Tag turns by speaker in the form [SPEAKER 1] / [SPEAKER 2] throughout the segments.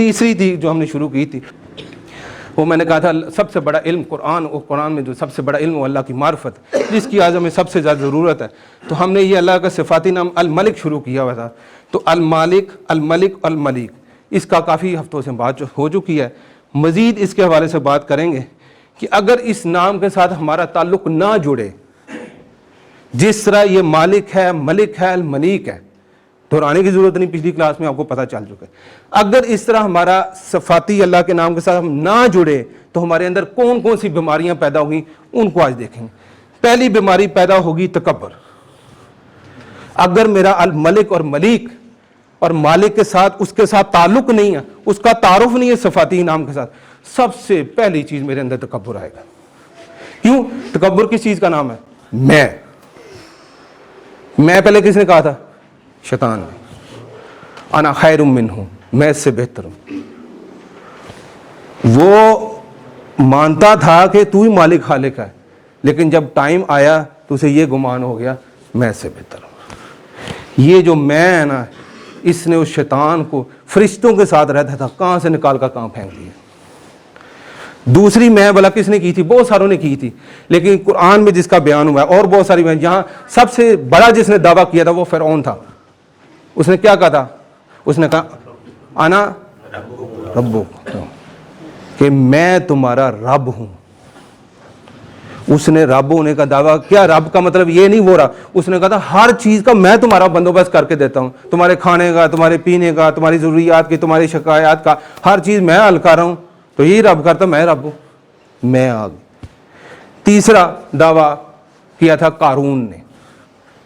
[SPEAKER 1] تیسری تھی جو ہم نے شروع کی تھی، وہ میں نے کہا تھا سب سے بڑا علم قرآن، اور قرآن میں جو سب سے بڑا علم وہ اللہ کی معرفت، جس کی آج ہمیں سب سے زیادہ ضرورت ہے. تو ہم نے یہ اللہ کا صفاتی نام الملک شروع کیا ہوا تھا. تو المالک، الملک، الملیک، اس کا کافی ہفتوں سے بات ہو چکی ہے. مزید اس کے حوالے سے بات کریں گے کہ اگر اس نام کے ساتھ ہمارا تعلق نہ جڑے، جس طرح یہ مالک ہے، ملک ہے، الملیک ہے، دہرانے کی ضرورت نہیں، پچھلی کلاس میں آپ کو پتہ چل چکا ہے. اگر اس طرح ہمارا صفاتی اللہ کے نام کے ساتھ ہم نہ جڑے تو ہمارے اندر کون کون سی بیماریاں پیدا ہوگی ان کو آج دیکھیں گے. پہلی بیماری پیدا ہوگی تکبر. اگر میرا الملک اور ملیک اور مالک کے ساتھ اس کے ساتھ تعلق نہیں ہے، اس کا تعارف نہیں ہے صفاتی نام کے ساتھ، سب سے پہلی چیز میرے اندر تکبر آئے گا. کیوں؟ تکبر کس چیز کا نام ہے؟ میں پہلے کس نے کہا تھا؟ شیطان نے. انا خیر منہ، میں اس سے بہتر ہوں. وہ مانتا تھا کہ تو ہی مالک خالق ہے، لیکن جب ٹائم آیا تو اسے یہ گمان ہو گیا میں اس سے بہتر ہوں. یہ جو میں ہے نا، اس نے اس شیطان کو فرشتوں کے ساتھ رہتا تھا کہاں سے نکال کر کہاں پھینک دیا. دوسری میں بلا کس نے کی تھی؟ بہت ساروں نے کی تھی، لیکن قرآن میں جس کا بیان ہوا ہے اور بہت ساری میں، جہاں سب سے بڑا جس نے دعویٰ کیا تھا وہ فرعون تھا. اس نے کیا کہا تھا؟ اس نے کہا انا ربک، کہ میں تمہارا رب ہوں. اس نے رب ہونے کا دعویٰ کیا. رب کا مطلب یہ نہیں وہ رہا، اس نے کہا تھا ہر چیز کا میں تمہارا بندوبست کر کے دیتا ہوں، تمہارے کھانے کا، تمہارے پینے کا، تمہاری ضروریات کی، تمہاری شکایات کا، ہر چیز میں حل کر رہا ہوں. تو یہی رب کرتا میں رب ہوں، میں آ گئی. تیسرا دعویٰ کیا تھا قارون نے،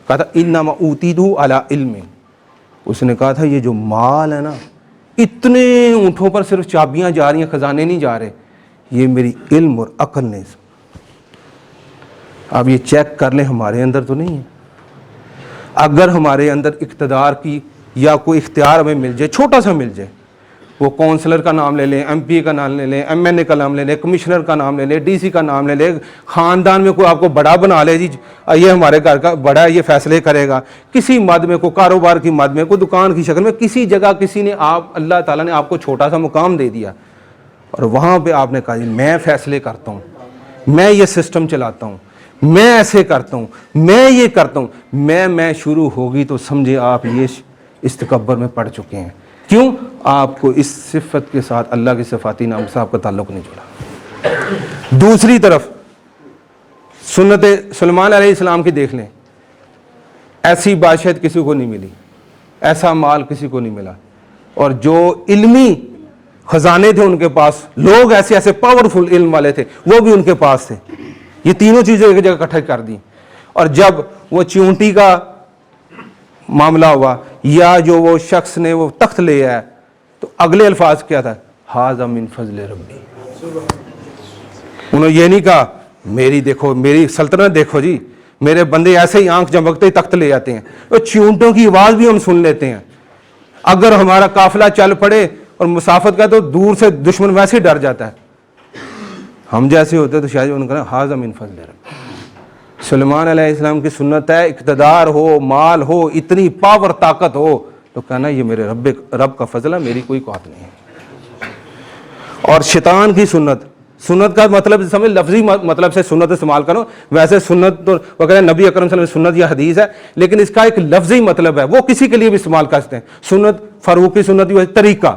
[SPEAKER 1] کہا تھا انما اوتیتہ علی علم. اس نے کہا تھا یہ جو مال ہے نا، اتنے اونٹوں پر صرف چابیاں جا رہی ہیں، خزانے نہیں جا رہے، یہ میری علم اور عقل نے. اب یہ چیک کر لیں ہمارے اندر تو نہیں ہے. اگر ہمارے اندر اقتدار کی یا کوئی اختیار ہمیں مل جائے، چھوٹا سا مل جائے، وہ کونسلر کا نام لے لیں، ایم پی کا نام لے لیں، ایم این اے کا نام لے لیں، کمشنر کا نام لے لیں، ڈی سی کا نام لے لیں، خاندان میں کوئی آپ کو بڑا بنا لے، جی یہ ہمارے گھر کا بڑا ہے، یہ فیصلے کرے گا، کسی مد میں، کوئی کاروبار کی مد میں، کوئی دکان کی شکل میں، کسی جگہ کسی نے اللہ تعالیٰ نے آپ کو چھوٹا سا مقام دے دیا اور وہاں پہ آپ نے کہا جی میں فیصلے کرتا ہوں، میں یہ سسٹم چلاتا ہوں، میں ایسے کرتا ہوں، میں یہ کرتا ہوں، میں شروع ہوگی تو سمجھے آپ یہ اس تکبر میں پڑ چکے ہیں. کیوں؟ آپ کو اس صفت کے ساتھ، اللہ کی صفاتی نام سے آپ کا تعلق نہیں جڑا. دوسری طرف سنت سلیمان علیہ السلام کی دیکھ لیں، ایسی بادشاہت کسی کو نہیں ملی، ایسا مال کسی کو نہیں ملا، اور جو علمی خزانے تھے ان کے پاس، لوگ ایسے ایسے پاورفل علم والے تھے وہ بھی ان کے پاس تھے. یہ تینوں چیزیں ایک جگہ اکٹھا کر دی. اور جب وہ چیونٹی کا معاملہ ہوا یا جو وہ شخص نے وہ تخت لیا ہے، تو اگلے الفاظ کیا تھا؟ ھذا من فضل ربی. انہوں نے یہ نہیں کہا میری دیکھو، میری سلطنت دیکھو جی، میرے بندے ایسے ہی آنکھ چمکتے ہی تخت لے جاتے ہیں. وہ چیونٹوں کی آواز بھی ہم سن لیتے ہیں. اگر ہمارا قافلہ چل پڑے اور مسافت کا تو دور سے دشمن ویسے ہی ڈر جاتا ہے. ہم جیسے ہوتے تو شاید ان کا ھذا من فضل ربی. سلیمان علیہ السلام کی سنت ہے، اقتدار ہو، مال ہو، اتنی پاور، طاقت ہو تو کہنا یہ میرے رب کا فضل ہے، میری کوئی قوت نہیں ہے. اور شیطان کی سنت کا مطلب سمجھ، لفظی مطلب سے سنت استعمال کرو، ویسے سنت تو وغیرہ نبی اکرم صلی اللہ علیہ وسلم سنت یا حدیث ہے، لیکن اس کا ایک لفظی مطلب ہے، وہ کسی کے لیے بھی استعمال کر سکتے ہیں. سنت فاروقی سنت یہ طریقہ،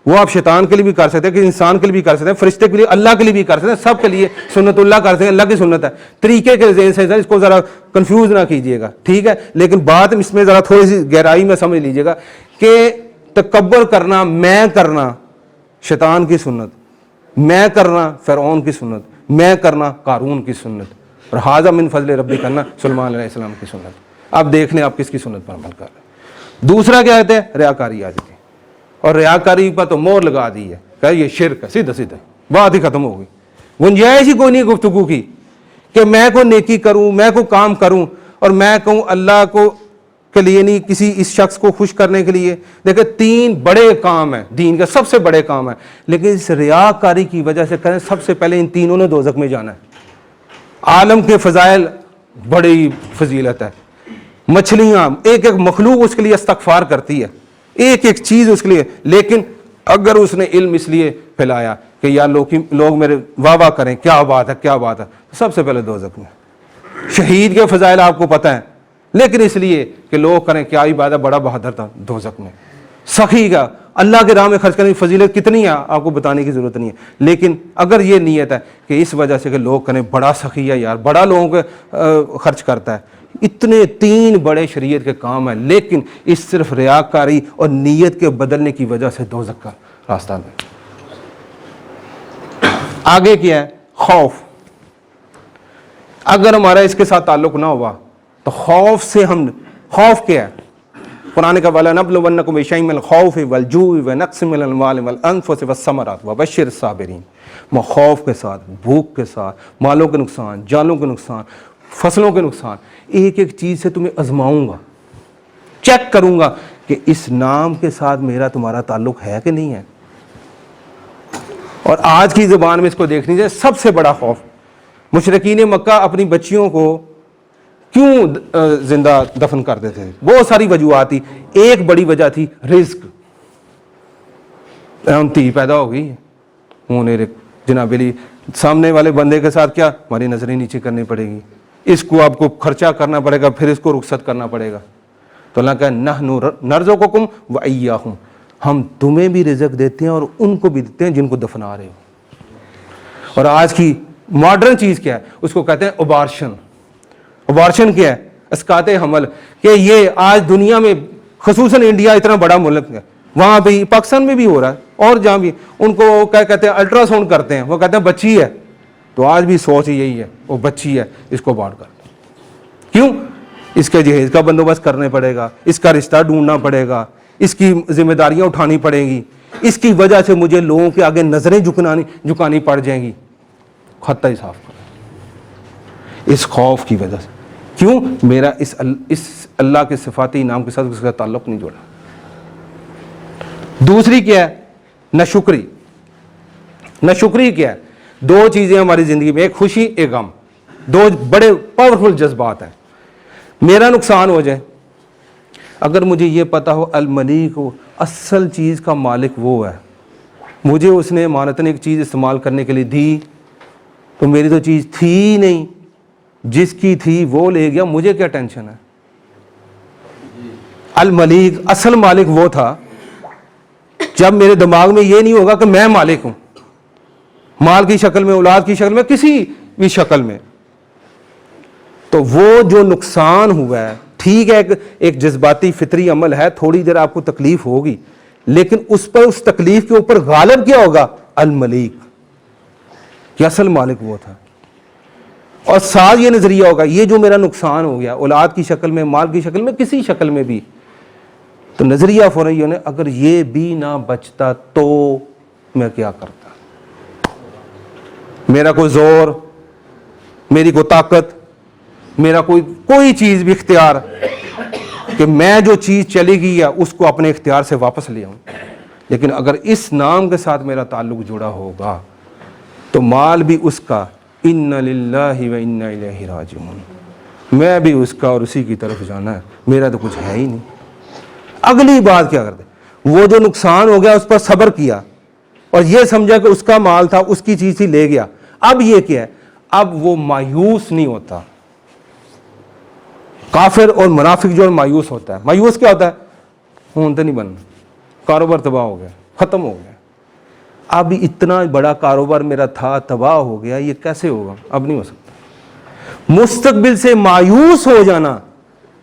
[SPEAKER 1] وہ آپ شیطان کے لیے بھی کر سکتے ہیں، کہ انسان کے لیے بھی کر سکتے ہیں، فرشتے کے لیے، اللہ کے لیے بھی کر سکتے ہیں، سب کے لیے سنت اللہ کر سکتے ہیں. اللہ کی سنت ہے، طریقے کے ذہن سے اس کو ذرا کنفیوز نہ کیجیے گا، ٹھیک ہے. لیکن بات اس میں ذرا تھوڑی سی گہرائی میں سمجھ لیجیے گا کہ تکبر کرنا، میں کرنا شیطان کی سنت، میں کرنا فرعون کی سنت، میں کرنا قارون کی سنت، اور ھذا من فضل ربی کرنا سلیمان علیہ السلام کی سنت. اب دیکھ لیں آپ کس کی سنت پر عمل کر رہے ہیں. دوسرا کیا کہتے ہیں؟ ریاکاری. آج کی اور ریاکاری پر تو مور لگا دی ہے کہ یہ شرک ہے، سیدھا سیدھا بات ہی ختم ہو گئی. گنجائش ہی کوئی نہیں گفتگو کی کہ میں کوئی نیکی کروں، میں کوئی کام کروں اور میں کہوں اللہ کو کے لیے نہیں، کسی اس شخص کو خوش کرنے کے لیے. دیکھیں 3 بڑے کام ہیں، دین کا سب سے بڑے کام ہے، لیکن اس ریاکاری کی وجہ سے کہیں سب سے پہلے ان تینوں نے دوزخ میں جانا ہے. عالم کے فضائل بڑی فضیلت ہے. مچھلیاں، ایک ایک مخلوق اس کے لیے استغفار کرتی ہے، ایک ایک چیز اس کے لیے، لیکن اگر اس نے علم اس لیے پھیلایا کہ یار لوگ میرے واہ واہ کریں، کیا بات ہے کیا بات ہے، سب سے پہلے دوزخ میں. شہید کے فضائل آپ کو پتہ ہیں، لیکن اس لیے کہ لوگ کریں کیا ہی بات ہے، بڑا بہادر تھا، دوزخ میں. سخی کا اللہ کے راہ میں خرچ کرنے کی فضیلت کتنی ہے آپ کو بتانے کی ضرورت نہیں ہے. لیکن اگر یہ نیت ہے کہ اس وجہ سے کہ لوگ کریں بڑا سخی ہے یار، بڑا لوگوں کو خرچ کرتا ہے، اتنے 3 بڑے شریعت کے کام ہیں، لیکن اس صرف ریاکاری اور نیت کے بدلنے کی وجہ سے دوزخ کا راستہ میں. آگے کیا ہے؟ خوف. اگر ہمارا اس کے ساتھ تعلق نہ ہوا تو خوف سے خوف کیا ہے؟ قرآن کا وَلَنَبْلُوَنَّكُمْ بِشَيْءٍ مِّنَ الْخَوْفِ وَالْجُوعِ وَنَقْصٍ مِّنَ الْأَمْوَالِ وَالْأَنفُسِ وَالثَّمَرَاتِ وَبَشِّرِ الصَّابِرِينَ. خوف کے ساتھ، بھوک کے ساتھ، مالوں کے نقصان، جانوں کے نقصان، فصلوں کے نقصان، ایک ایک چیز سے تمہیں آزماؤں گا، چیک کروں گا کہ اس نام کے ساتھ میرا تمہارا تعلق ہے کہ نہیں ہے. اور آج کی زبان میں اس کو دیکھ لیجیے، سب سے بڑا خوف مشرکین مکہ اپنی بچیوں کو کیوں زندہ دفن کرتے تھے؟ بہت ساری وجوہات تھی. ایک بڑی وجہ تھی رزق. تھی پیدا ہو گئی، جناب علی سامنے والے بندے کے ساتھ کیا ہماری نظریں نیچے کرنی پڑے گی، اس کو آپ کو خرچہ کرنا پڑے گا، پھر اس کو رخصت کرنا پڑے گا. تو اللہ کہا نحن نرزقکم وإیاہم، ہم تمہیں بھی رزق دیتے ہیں اور ان کو بھی دیتے ہیں جن کو دفنا رہے ہو. اور آج کی ماڈرن چیز کیا ہے؟ اس کو کہتے ہیں ابارشن. ابارشن کیا ہے؟ اسقاط حمل. کہ یہ آج دنیا میں خصوصاً انڈیا اتنا بڑا ملک ہے، وہاں بھی پاکستان میں بھی ہو رہا ہے اور جہاں بھی ان کو کیا کہتے ہیں الٹرا ساؤنڈ کرتے ہیں، وہ کہتے ہیں بچی ہے. تو آج بھی سوچ یہی ہے وہ بچی ہے، اس کو بانٹ کر. کیوں؟ اس کے جہیز کا بندوبست کرنے پڑے گا، اس کا رشتہ ڈھونڈنا پڑے گا، اس کی ذمہ داریاں اٹھانی پڑیں گی، اس کی وجہ سے مجھے لوگوں کے آگے نظریں جھکانی پڑ جائیں گی. خطہ ہی صاف کریں اس خوف کی وجہ سے. کیوں؟ میرا اس اللہ کے صفاتی نام کے ساتھ اس کا تعلق نہیں جوڑا. دوسری کیا ہے؟ ناشکری. ناشکری کیا ہے؟ 2 چیزیں ہماری زندگی میں، ایک خوشی ایک غم، 2 بڑے پاورفل جذبات ہیں. میرا نقصان ہو جائے، اگر مجھے یہ پتا ہو الملیک ہو، اصل چیز کا مالک وہ ہے، مجھے اس نے امانتاً ایک چیز استعمال کرنے کے لیے دی تو میری تو چیز تھی ہی نہیں، جس کی تھی وہ لے گیا، مجھے کیا ٹینشن ہے. الملیک اصل مالک وہ تھا جب میرے دماغ میں یہ نہیں ہوگا کہ میں مالک ہوں، مال کی شکل میں، اولاد کی شکل میں، کسی بھی شکل میں. تو وہ جو نقصان ہوا ہے، ٹھیک ہے ایک جذباتی فطری عمل ہے، تھوڑی دیر آپ کو تکلیف ہوگی، لیکن اس تکلیف کے اوپر غالب کیا ہوگا؟ الملیک، کہ اصل مالک وہ تھا. اور ساتھ یہ نظریہ ہوگا یہ جو میرا نقصان ہو گیا اولاد کی شکل میں، مال کی شکل میں، کسی شکل میں بھی، تو نظریہ فوراً یہ اگر یہ بھی نہ بچتا تو میں کیا کرتا، میرا کوئی زور، میری کوئی طاقت، میرا کوئی چیز بھی اختیار کہ میں جو چیز چلی گئی ہے اس کو اپنے اختیار سے واپس لے آؤں. لیکن اگر اس نام کے ساتھ میرا تعلق جڑا ہوگا تو مال بھی اس کا، ان للہ و انا الیہ راجعون، میں بھی اس کا اور اسی کی طرف جانا ہے، میرا تو کچھ ہے ہی نہیں. اگلی بات کیا کرتے؟ وہ جو نقصان ہو گیا اس پر صبر کیا اور یہ سمجھا کہ اس کا مال تھا، اس کی چیز ہی لے گیا. اب یہ کیا ہے؟ اب وہ مایوس نہیں ہوتا. کافر اور منافق جو مایوس ہوتا ہے، مایوس کیا ہوتا ہے؟ ہوں تو نہیں بننا، کاروبار تباہ ہو گیا، ختم ہو گیا، اب اتنا بڑا کاروبار میرا تھا تباہ ہو گیا، یہ کیسے ہوگا؟ اب نہیں ہو سکتا. مستقبل سے مایوس ہو جانا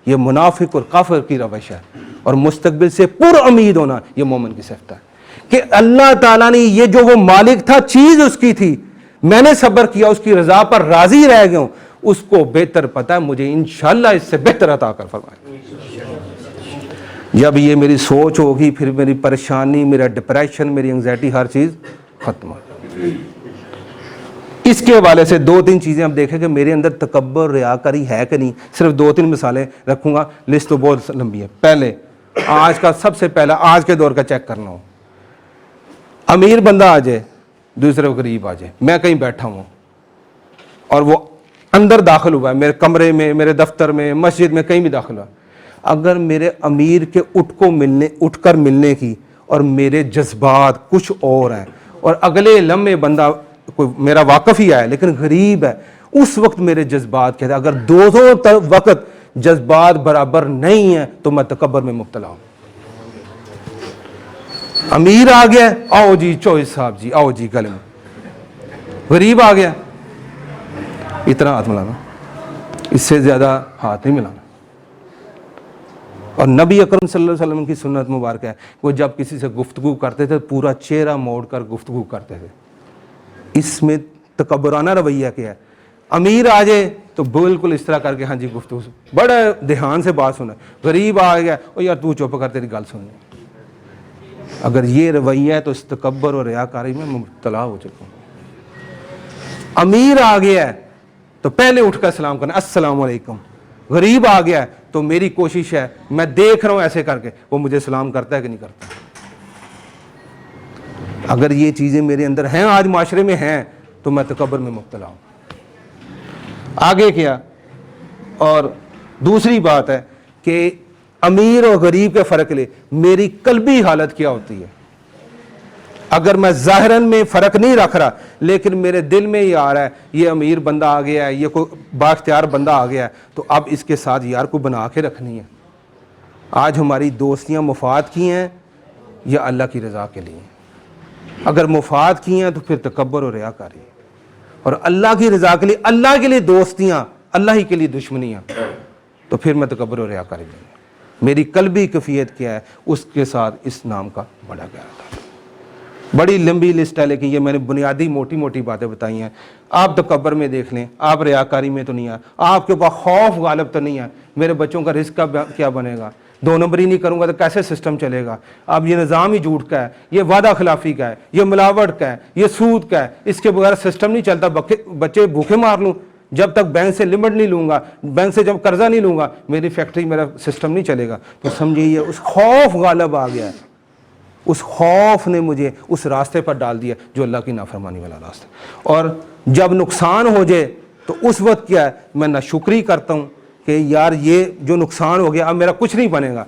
[SPEAKER 1] یہ منافق اور کافر کی روش ہے، اور مستقبل سے پر امید ہونا یہ مومن کی صفت ہے کہ اللہ تعالیٰ نے یہ جو وہ مالک تھا، چیز اس کی تھی، میں نے صبر کیا، اس کی رضا پر راضی رہ گیا ہوں، اس کو بہتر پتہ ہے، مجھے انشاءاللہ اس سے بہتر عطا کر فرمائے. جب یہ میری سوچ ہوگی پھر میری پریشانی، میرا ڈپریشن، میری انگزائٹی، ہر چیز ختم ہو. اس کے حوالے سے 2-3 چیزیں ہم دیکھیں کہ میرے اندر تکبر، ریاکاری ہے کہ نہیں. صرف 2-3 مثالیں رکھوں گا، لسٹ تو بہت لمبی ہے. پہلے آج کا سب سے پہلا آج کے دور کا چیک کرنا ہو، امیر بندہ آ جائے، دوسرے کو غریب آ جائے، میں کہیں بیٹھا ہوں اور وہ اندر داخل ہوا ہے، میرے کمرے میں، میرے دفتر میں، مسجد میں، کہیں بھی داخل ہوا، اگر میرے امیر کے اٹھ کر ملنے کی اور میرے جذبات کچھ اور ہیں، اور اگلے لمحے بندہ کوئی میرا واقف ہی ہے لیکن غریب ہے، اس وقت میرے جذبات کہتے ہیں. اگر دونوں وقت جذبات برابر نہیں ہیں تو میں تکبر میں مبتلا ہوں. امیر آ گیا، آؤ جی چوہے صاحب جی، آؤ جی گلے میں. غریب آ گیا، اتنا ہاتھ ملانا، اس سے زیادہ ہاتھ نہیں ملانا. اور نبی اکرم صلی اللہ علیہ وسلم کی سنت مبارکہ ہے، وہ جب کسی سے گفتگو کرتے تھے پورا چہرہ موڑ کر گفتگو کرتے تھے. اس میں تکبرانہ رویہ کیا ہے؟ امیر آ جائے تو بالکل اس طرح کر کے ہاں جی گفتگو بڑا دھیان سے بات سنا. غریب آ گیا، او یار تو چپ کر تیری گل سننی. اگر یہ رویہ ہے تو اس تکبر اور ریاکاری میں مبتلا ہو چکا ہوں. امیر آ گیا ہے تو پہلے اٹھ کر سلام کرنا، السلام علیکم. غریب آ گیا ہے تو میری کوشش ہے، میں دیکھ رہا ہوں ایسے کر کے وہ مجھے سلام کرتا ہے کہ نہیں کرتا. اگر یہ چیزیں میرے اندر ہیں، آج معاشرے میں ہیں، تو میں تکبر میں مبتلا ہوں. آگے کیا؟ اور دوسری بات ہے کہ امیر اور غریب کے فرق لے، میری قلبی حالت کیا ہوتی ہے. اگر میں ظاہراً میں فرق نہیں رکھ رہا لیکن میرے دل میں یہ آ رہا ہے یہ امیر بندہ آ گیا ہے، یہ کوئی بااختیار بندہ آ گیا ہے، تو اب اس کے ساتھ یار کو بنا کے رکھنی ہے. آج ہماری دوستیاں مفاد کی ہیں یا اللہ کی رضا کے لیے؟ اگر مفاد کی ہیں تو پھر تکبر اور ریاکاری ہے. اور اللہ کی رضا کے لیے، اللہ کے لیے دوستیاں، اللہ ہی کے لیے دشمنیاں، تو پھر میں تکبر اور ریاکاری دوں گا. میری قلبی کیفیت کیا ہے، اس کے ساتھ اس نام کا بڑا گیا تھا. بڑی لمبی لسٹ ہے لیکن یہ میں نے بنیادی موٹی موٹی باتیں بتائی ہیں. آپ تکبر میں دیکھ لیں، آپ ریاکاری میں تو نہیں ہیں، آپ کے پاس خوف غالب تو نہیں ہے. میرے بچوں کا رزق کا کیا بنے گا؟ 2 نمبری نہیں کروں گا تو کیسے سسٹم چلے گا؟ اب یہ نظام ہی جھوٹ کا ہے، یہ وعدہ خلافی کا ہے، یہ ملاوٹ کا ہے، یہ سود کا ہے. اس کے بغیر سسٹم نہیں چلتا. بچے بھوکے مار لوں، جب تک بینک سے لمٹ نہیں لوں گا، بینک سے جب قرضہ نہیں لوں گا، میری فیکٹری میرا سسٹم نہیں چلے گا. تو سمجھیے اس خوف غالب آ گیا ہے. اس خوف نے مجھے اس راستے پر ڈال دیا جو اللہ کی نافرمانی والا راستہ. اور جب نقصان ہو جائے تو اس وقت کیا ہے، میں ناشکری کرتا ہوں کہ یار یہ جو نقصان ہو گیا اب میرا کچھ نہیں بنے گا،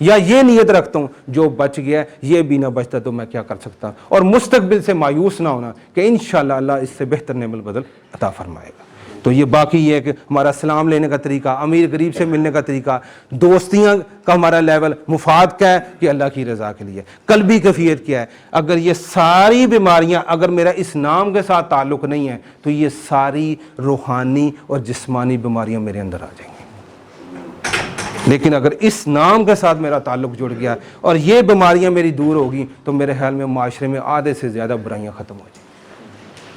[SPEAKER 1] یا یہ نیت رکھتا ہوں جو بچ گیا یہ بھی نہ بچتا تو میں کیا کر سکتا. اور مستقبل سے مایوس نہ ہونا کہ انشاءاللہ اللہ اس سے بہتر نعم البدل عطا فرمائے گا. تو یہ باقی یہ ہے کہ ہمارا سلام لینے کا طریقہ، امیر غریب سے ملنے کا طریقہ، دوستیاں کا ہمارا لیول مفاد کا ہے کہ اللہ کی رضا کے لیے، قلبی کیفیت کیا ہے. اگر یہ ساری بیماریاں اگر میرا اس نام کے ساتھ تعلق نہیں ہے تو یہ ساری روحانی اور جسمانی بیماریاں میرے اندر آ جائیں گی. لیکن اگر اس نام کے ساتھ میرا تعلق جڑ گیا اور یہ بیماریاں میری دور ہوگی تو میرے خیال میں معاشرے میں آدھے سے زیادہ برائیاں ختم ہو جائیں.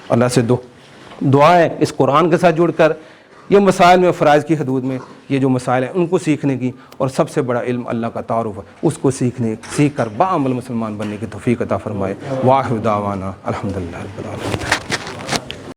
[SPEAKER 1] اللہ سے دعا ہے اس قرآن کے ساتھ جڑ کر یہ مسائل میں فرائض کی حدود میں یہ جو مسائل ہیں ان کو سیکھنے کی، اور سب سے بڑا علم اللہ کا تعارف ہے اس کو سیکھ کر باعمل مسلمان بننے کی توفیق عطا فرمائے. واخر دعوانا الحمدللہ رب العالمین.